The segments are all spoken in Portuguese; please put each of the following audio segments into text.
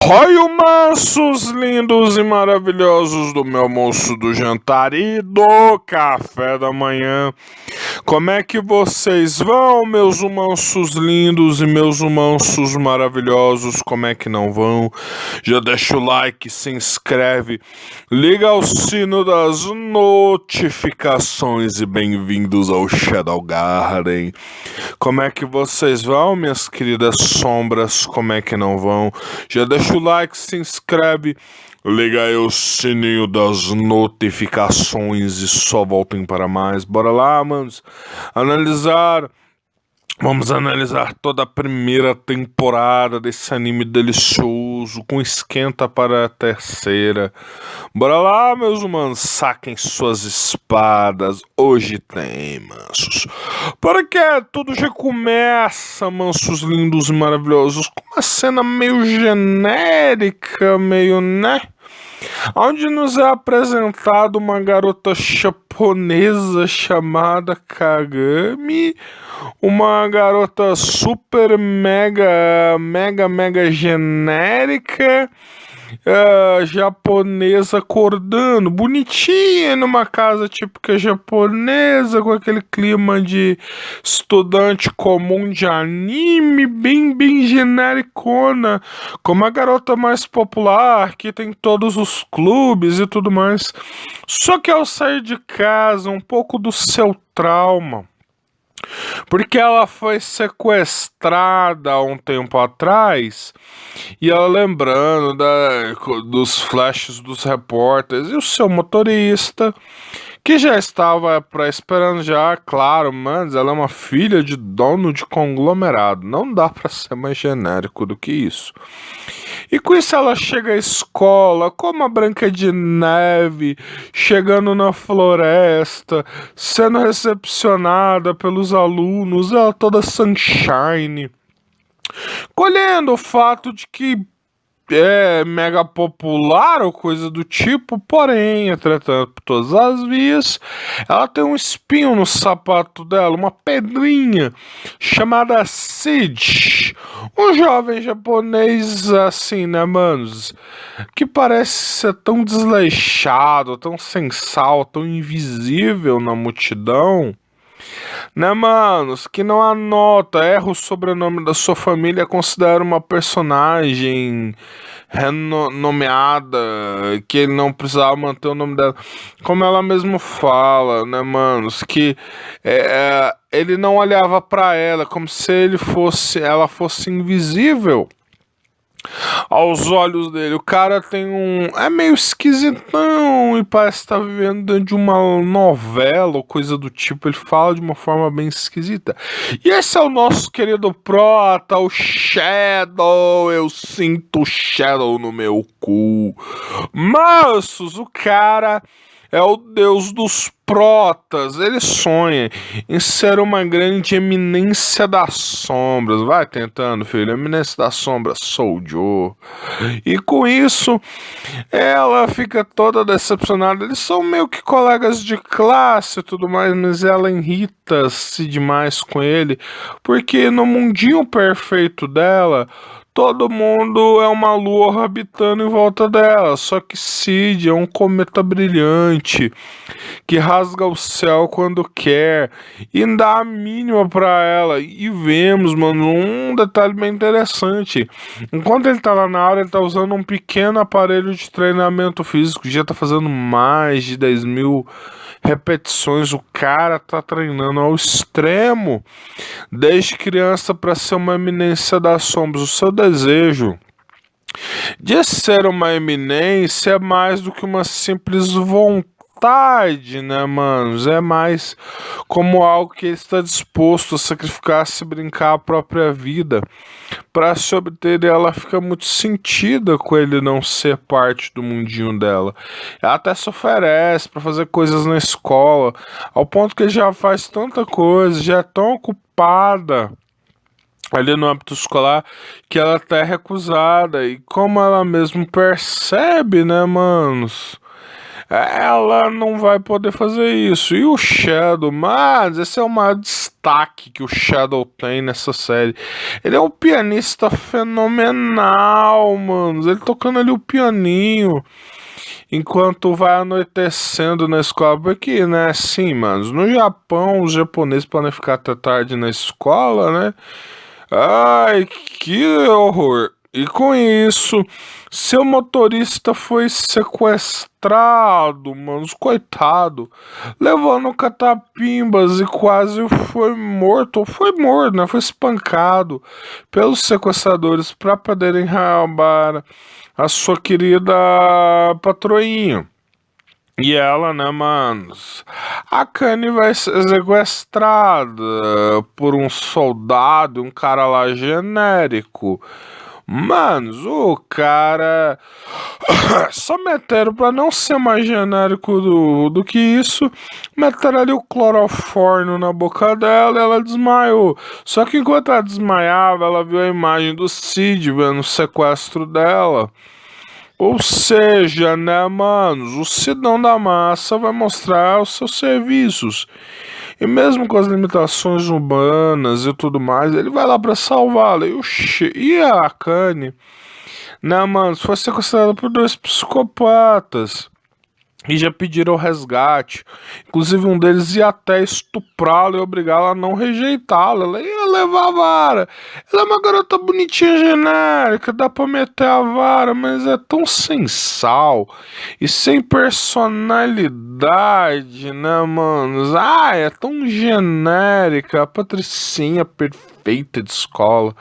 Oi, mansos, lindos e maravilhosos do meu almoço, do jantar e do café da manhã. Como é que vocês vão, meus mansos lindos e meus mansos maravilhosos? Como é que não vão? Já deixa o like, se inscreve, liga o sino das notificações e bem-vindos ao Shadow Garden. Como é que vocês vão, minhas queridas sombras? Como é que não vão? Já deixa o like, se inscreve, liga aí o sininho das notificações e só voltem para mais. Bora lá, manos, analisar. Vamos analisar toda a primeira temporada desse anime delicioso, com esquenta para a terceira. Bora lá, meus humanos, saquem suas espadas. Hoje tem, mansos. Porque tudo já começa, mansos lindos e maravilhosos, com uma cena meio genérica, meio, né? Onde nos é apresentado uma garota japonesa chamada Kagami, uma garota super mega genérica, japonesa acordando, bonitinha numa casa típica japonesa, com aquele clima de estudante comum de anime, bem genericona, como a garota mais popular, que tem todos os clubes e tudo mais. Só que ao sair de casa, um pouco do seu trauma, porque ela foi sequestrada há um tempo atrás, e ela lembrando dos flashes dos repórteres e o seu motorista, que já estava esperando já, claro, mas ela é uma filha de dono de conglomerado, não dá para ser mais genérico do que isso. E com isso ela chega à escola, como a Branca de Neve, chegando na floresta, sendo recepcionada pelos alunos, ela toda sunshine, colhendo o fato de que é mega popular ou coisa do tipo, porém, entretanto, por todas as vias, ela tem um espinho no sapato dela, uma pedrinha chamada Sid, um jovem japonês assim, né, manos, que parece ser tão desleixado, tão sem sal, tão invisível na multidão, né, manos, que não anota, erra o sobrenome da sua família, considera uma personagem renomeada, que ele não precisava manter o nome dela. Como ela mesmo fala, né, manos, que ele não olhava pra ela, como se ela fosse invisível aos olhos dele. O cara tem um. É meio esquisitão e parece estar vivendo dentro de uma novela ou coisa do tipo. Ele fala de uma forma bem esquisita. E esse é o nosso querido prota, o Shadow. Eu sinto o Shadow no meu cu. Mansos, o cara é o deus dos protas. Ele sonha em ser uma grande eminência das sombras. Vai tentando, filho. Eminência das sombras, sou Joe. E com isso, ela fica toda decepcionada. Eles são meio que colegas de classe e tudo mais, mas ela irrita-se demais com ele, porque no mundinho perfeito dela, todo mundo é uma lua orbitando em volta dela. Só que Cid é um cometa brilhante que rasga o céu quando quer e dá a mínima pra ela. E vemos, mano, um detalhe bem interessante. Enquanto ele tá lá na aula, ele tá usando um pequeno aparelho de treinamento físico, já tá fazendo mais de 10 mil repetições. O cara tá treinando ao extremo desde criança para ser uma eminência das sombras. O seu desejo de ser uma eminência é mais do que uma simples vontade, né, manos? É mais como algo que ele está disposto a sacrificar, se brincar a própria vida para se obter. Ela fica muito sentida com ele não ser parte do mundinho dela. Ela até se oferece para fazer coisas na escola, ao ponto que já faz tanta coisa, já é tão ocupada ali no âmbito escolar, que ela até é recusada. E como ela mesmo percebe, né, manos? ela não vai poder fazer isso. E o Shadow, mas esse é o maior destaque que o Shadow tem nessa série. Ele é um pianista fenomenal, mano. Ele tocando ali o pianinho enquanto vai anoitecendo na escola. Porque, né, sim, mano, no Japão, os japoneses podem ficar até tarde na escola, né? Ai, que horror! E com isso, seu motorista foi sequestrado, mano, coitado, levando catapimbas e quase foi morto, ou foi morto, né? Foi espancado pelos sequestradores para poderem roubar a sua querida patroinha. E ela, né, manos? A Kanye vai ser sequestrada por um soldado, um cara lá genérico. Manos, o cara. Só meteram pra não ser mais genérico do que isso. Meteram ali o clorofórmio na boca dela e ela desmaiou. Só que enquanto ela desmaiava, ela viu a imagem do Cid vendo o sequestro dela. Ou seja, né, manos, o Sidão da Massa vai mostrar os seus serviços. E mesmo com as limitações humanas e tudo mais, ele vai lá pra salvá-la. E a Akane, né, manos, foi sequestrada por dois psicopatas. E já pediram resgate. Inclusive, um deles ia até estuprá-la e obrigá-la a não rejeitá-la. Ela ia levar a vara. Ela é uma garota bonitinha, genérica. Dá pra meter a vara, mas é tão sem sal e sem personalidade, né, mano? Ah, é tão genérica. A patricinha perfeita de escola.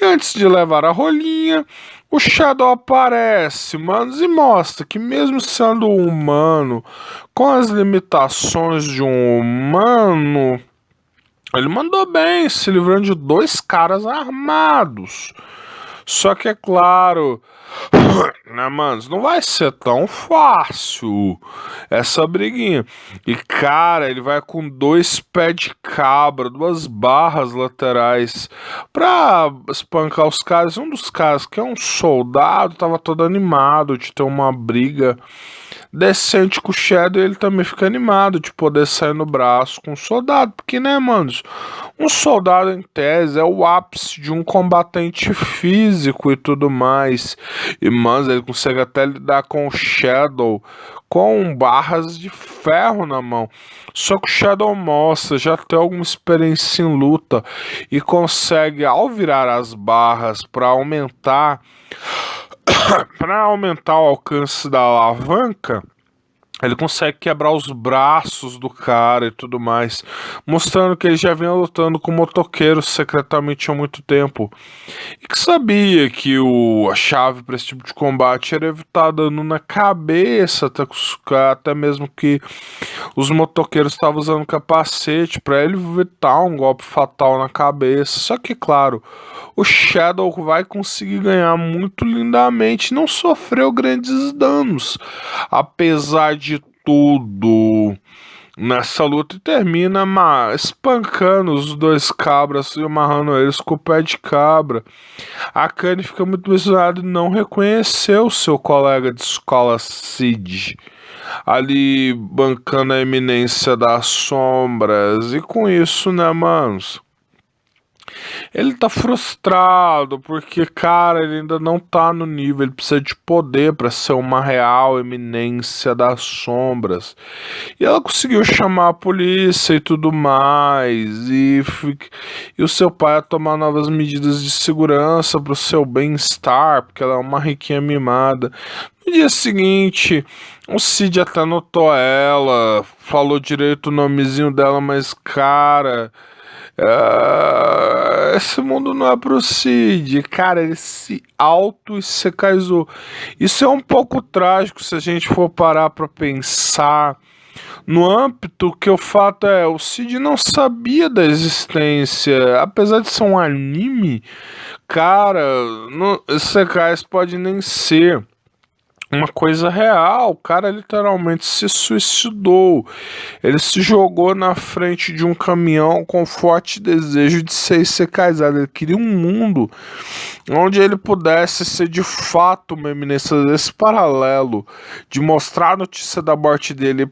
E antes de levar a rolinha, o Shadow aparece, manos, e mostra que mesmo sendo humano, com as limitações de um humano, ele mandou bem, se livrando de dois caras armados. Só que é claro, né, manos, não vai ser tão fácil essa briguinha. E cara, ele vai com dois pés de cabra, duas barras laterais pra espancar os caras. Um dos caras, que é um soldado, tava todo animado de ter uma briga decente com o Shadow, e ele também fica animado de poder sair no braço com um soldado, porque, né, manos, um soldado em tese é o ápice de um combatente físico e tudo mais. E, manos, ele consegue até lidar com o Shadow com barras de ferro na mão. Só que o Shadow mostra já tem alguma experiência em luta e consegue, ao virar as barras para aumentar o alcance da alavanca, ele consegue quebrar os braços do cara e tudo mais, mostrando que ele já vinha lutando com motoqueiros secretamente há muito tempo. E que sabia que a chave para esse tipo de combate era evitar dano na cabeça, até mesmo que os motoqueiros estavam usando capacete para ele evitar um golpe fatal na cabeça. Só que, claro, o Shadow vai conseguir ganhar muito lindamente, não sofreu grandes danos, apesar de tudo nessa luta, e termina espancando os dois cabras e amarrando eles com o pé de cabra. A Kanye fica muito impressionada e não reconheceu seu colega de escola Cid, ali bancando a eminência das sombras. E com isso, né, manos, ele tá frustrado porque, cara, ele ainda não tá no nível, ele precisa de poder pra ser uma real eminência das sombras. E ela conseguiu chamar a polícia e tudo mais, e o seu pai a tomar novas medidas de segurança pro seu bem-estar, porque ela é uma riquinha mimada. No dia seguinte, o Cid até notou ela, falou direito o nomezinho dela, mas, cara, esse mundo não é pro Cid, cara, ele se auto-secaizou. Isso é um pouco trágico se a gente for parar pra pensar no âmbito que o fato é, o Cid não sabia da existência, apesar de ser um anime, cara, Isekais pode nem ser uma coisa real. O cara literalmente se suicidou. Ele se jogou na frente de um caminhão com forte desejo de ser Isekai'zado. Ele queria um mundo onde ele pudesse ser de fato uma eminência desse paralelo, de mostrar a notícia da morte dele,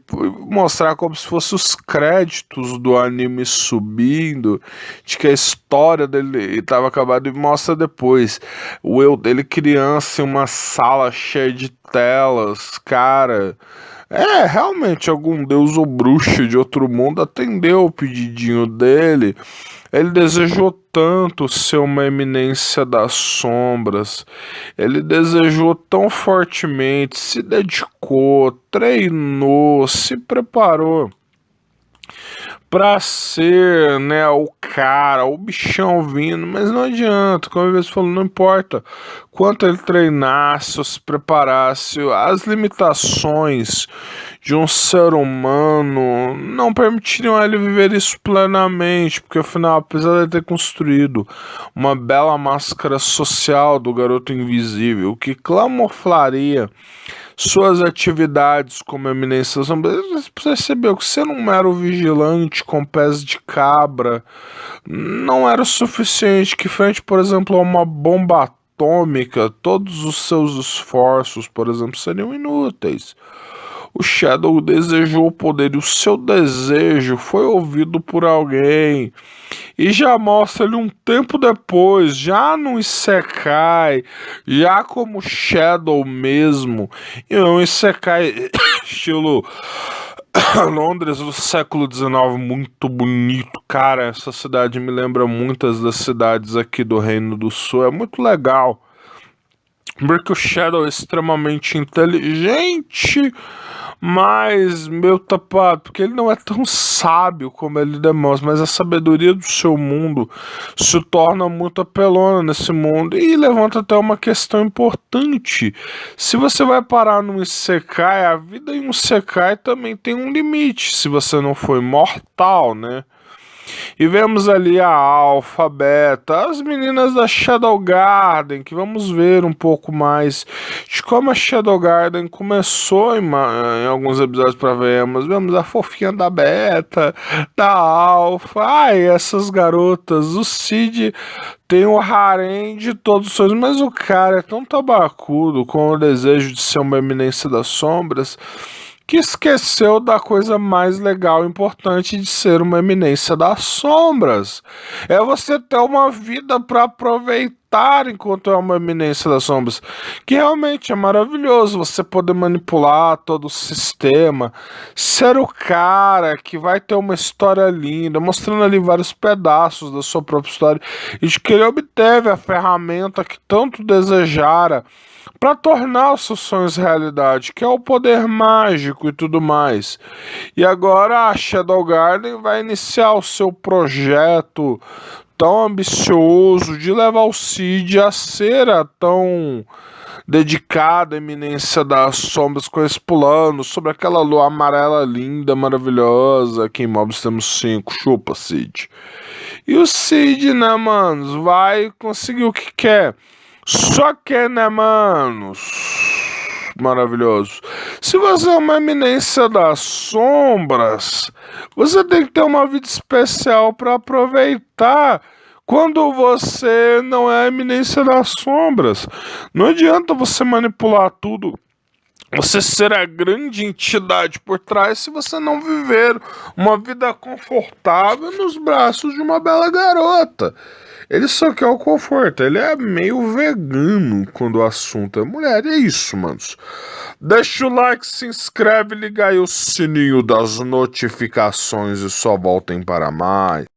mostrar como se fosse os créditos do anime subindo, de que a história dele estava acabada, e mostra depois o eu dele criança em uma sala cheia de telas, cara. É, realmente algum deus ou bruxa de outro mundo atendeu o pedidinho dele. Ele desejou tanto ser uma eminência das sombras. Ele desejou tão fortemente, se dedicou, treinou, se preparou pra ser, né, o cara, o bichão vindo, mas não adianta, como eu falou, não importa quanto ele treinasse ou se preparasse, as limitações de um ser humano não permitiriam a ele viver isso plenamente, porque afinal, apesar de ele ter construído uma bela máscara social do garoto invisível que camuflaria suas atividades como eminência sombra, você percebeu que ser um mero vigilante com pés de cabra não era o suficiente, que frente, por exemplo, a uma bomba atômica, todos os seus esforços, por exemplo, seriam inúteis. O Shadow desejou o poder e o seu desejo foi ouvido por alguém. E já mostra ele um tempo depois, já no Isekai, já como Shadow mesmo. E um Isekai estilo Londres do século XIX, muito bonito. Cara, essa cidade me lembra muitas das cidades aqui do Reino do Sul. É muito legal. Porque o Shadow é extremamente inteligente, mas meu tapado, porque ele não é tão sábio como ele demonstra, mas a sabedoria do seu mundo se torna muito apelona nesse mundo e levanta até uma questão importante. Se você vai parar num Isekai, a vida em um Isekai também tem um limite, se você não for imortal, né? E vemos ali a Alpha, a Beta, as meninas da Shadow Garden, que vamos ver um pouco mais de como a Shadow Garden começou em alguns episódios para vermos. Vemos a fofinha da Beta, da Alpha, ai, essas garotas, o Cid tem o harém de todos os sonhos, mas o cara é tão tabacudo com o desejo de ser uma eminência das sombras que esqueceu da coisa mais legal e importante de ser uma eminência das sombras. É você ter uma vida para aproveitar enquanto é uma eminência das sombras, que realmente é maravilhoso você poder manipular todo o sistema, ser o cara que vai ter uma história linda, mostrando ali vários pedaços da sua própria história e de que ele obteve a ferramenta que tanto desejara para tornar os seus sonhos realidade, que é o poder mágico e tudo mais. E agora a Shadow Garden vai iniciar o seu projeto tão ambicioso de levar o Cid a ser a tão dedicada eminência das sombras, com esse pulando sobre aquela lua amarela linda, maravilhosa. Aqui em Mobs temos 5, chupa Cid. E o Cid, né, manos, vai conseguir o que quer. Só que, né, manos? Maravilhoso. Se você é uma eminência das sombras, você tem que ter uma vida especial para aproveitar quando você não é a eminência das sombras. Não adianta você manipular tudo, você ser a grande entidade por trás, se você não viver uma vida confortável nos braços de uma bela garota. Ele só quer o conforto, ele é meio vegano quando o assunto é mulher. E é isso, manos. Deixa o like, se inscreve, liga aí o sininho das notificações e só voltem para mais.